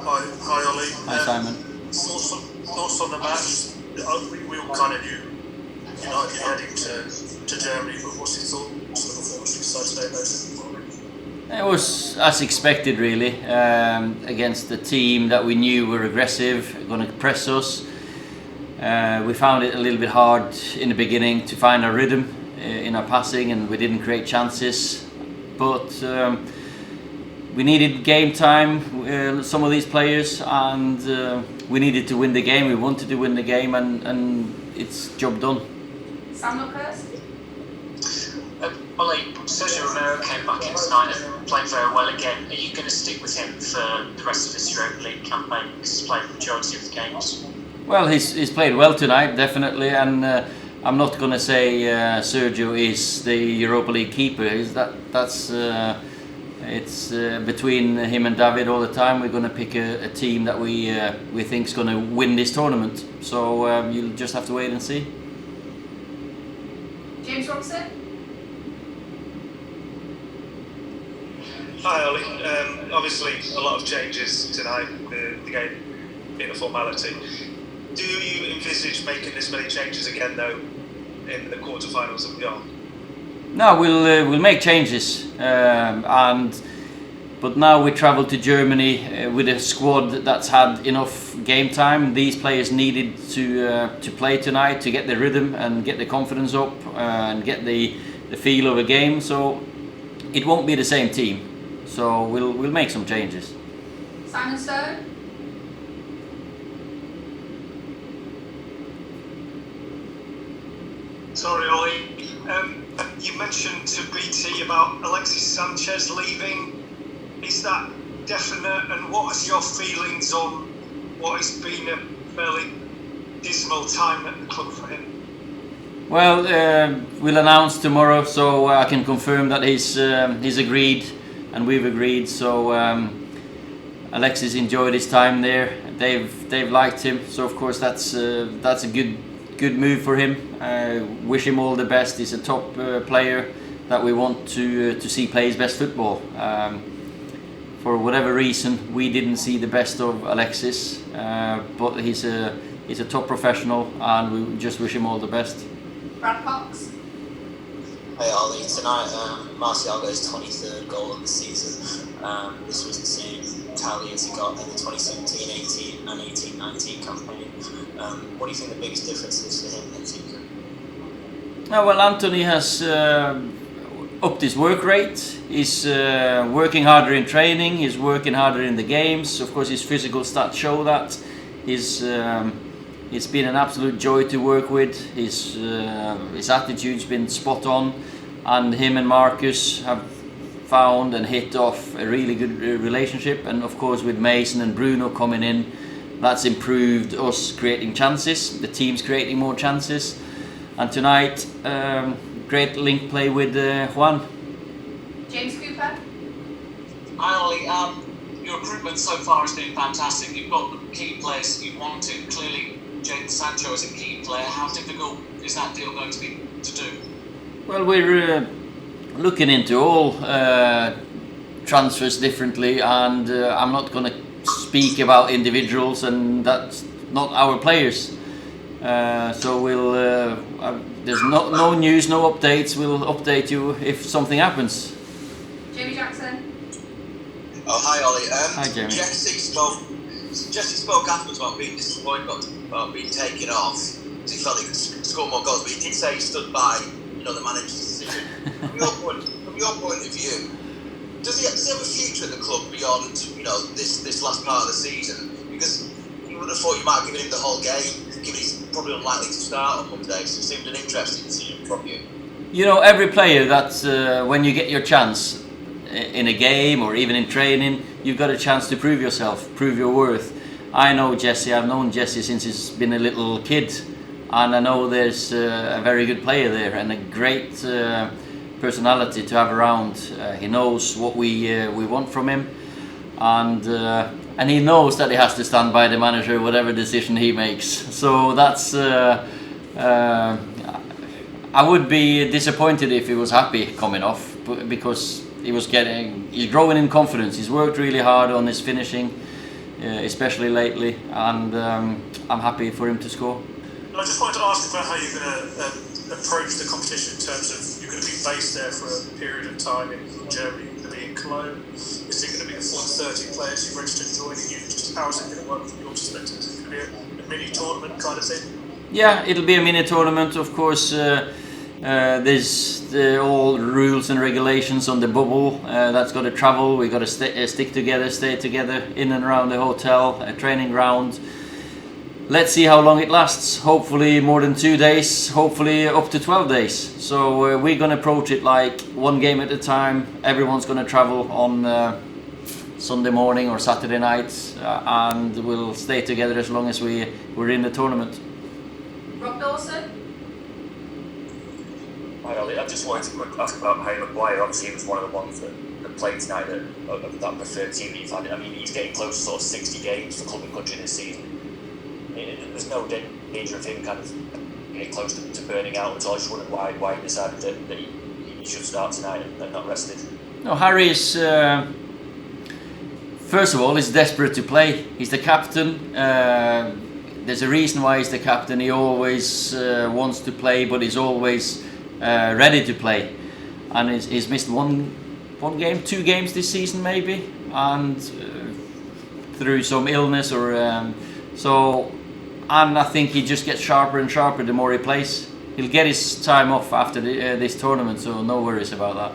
Hi Ollie. Hi Simon. Thoughts on the match? We all kind of knew United heading to Germany, but what's your thoughts on the performance we saw today, though? It was as expected, really, against the team that we knew were aggressive, going to press us. We found it a little bit hard in the beginning to find our rhythm in our passing, and we didn't create chances. But we needed game time, some of these players, and we needed to win the game. We wanted to win the game, and it's job done. Samuel first. Ole, Sergio Romero came back in tonight and played very well again. Are you going to stick with him for the rest of this Europa League campaign? Because he's played the majority of the games. Well, he's played well tonight, definitely, and I'm not going to say Sergio is the Europa League keeper. It's between him and David all the time. We're going to pick a team that we think is going to win this tournament. So you'll just have to wait and see. James Robson. Hi Ollie. Obviously a lot of changes tonight, the game being a formality. Do you envisage making this many changes again though in the quarterfinals and beyond? No, we'll make changes, but now we travel to Germany with a squad that's had enough game time. These players needed to play tonight to get the rhythm and get the confidence up and get the feel of a game. So it won't be the same team. So we'll make some changes. Simon Stone. Sorry, Ollie. You mentioned to BT about Alexis Sanchez leaving. Is that definite? And what are your feelings on what has been a fairly dismal time at the club for him? Well, we'll announce tomorrow, so I can confirm that he's agreed and we've agreed. So Alexis enjoyed his time there. They've liked him. So of course that's a good move for him. Wish him all the best. He's a top player that we want to see play his best football. For whatever reason, we didn't see the best of Alexis, but he's a top professional, and we just wish him all the best. Brad Cox. Hey Ollie, tonight Marcial's 23rd goal of the season. This was the same tally as he got in the 2017-18 and 18-19 campaign. What do you think the biggest difference is for him this season? Well, Anthony has upped his work rate. He's working harder in training. He's working harder in the games. Of course, his physical stats show that. It's been an absolute joy to work with. His attitude's been spot on, and him and Marcus have found and hit off a really good relationship. And of course, with Mason and Bruno coming in, that's improved us creating chances. The team's creating more chances. And tonight, great link play with Juan. James Cooper. Hi Ollie, your recruitment so far has been fantastic. You've got the key players that you wanted. Clearly, James Sancho is a key player. How difficult is that deal going to be to do? Well, we're looking into all transfers differently, and I'm not going to speak about individuals, and that's not our players. So we'll there's no news, no updates. We'll update you if something happens. Jamie Jackson. Oh, hi Ollie. Hi Jamie. Jesse spoke afterwards about being disappointed about being taken off because he felt he could score more goals, but he did say he stood by the manager's decision. From your point of view, does he have a future at the club beyond this last part of the season? Because you would have thought you might have given him the whole game, given he's probably unlikely to start on Monday, so it seemed an interesting decision from you. You know, every player that's when you get your chance in a game or even in training, you've got a chance to prove yourself, prove your worth. I know Jesse. I've known Jesse since he's been a little kid, and I know there's a very good player there and a great personality to have around. He knows what we want from him, and he knows that he has to stand by the manager whatever decision he makes. So that's I would be disappointed if he was happy coming off, because he's growing in confidence. He's worked really hard on his finishing, especially lately, and I'm happy for him to score. I just wanted to ask about how you're going to approach the competition in terms of you're going to be based there for a period of time in Germany, you're going to be in Cologne. Is it going to be the full 30 players who registered joining you? Just how is it going to work from your perspective? Is it going to be a mini tournament kind of thing? Yeah, it'll be a mini tournament, of course. There's all rules and regulations on the bubble that's got to travel. We got to stick together, stay together in and around the hotel, a training ground. Let's see how long it lasts. Hopefully more than 2 days, hopefully up to 12 days. So we're going to approach it like one game at a time. Everyone's going to travel on Sunday morning or Saturday night, and we'll stay together as long as we're in the tournament. Rob Dawson. Hi Ollie, I just wanted to ask about Harry Maguire. Obviously he was one of the ones that played tonight of that preferred team that you've had. I mean, he's getting close to sort of 60 games for club and country this season. There's no danger of him kind of getting close to burning out at all. I just wondered why he decided that he should start tonight and not rested. No, Harry is first of all, he's desperate to play. He's the captain. There's a reason why he's the captain. He always wants to play, but he's always ready to play. And he's missed one game, 2 games this season maybe, and through some illness or so. And I think he just gets sharper and sharper the more he plays. He'll get his time off after this tournament, so no worries about that.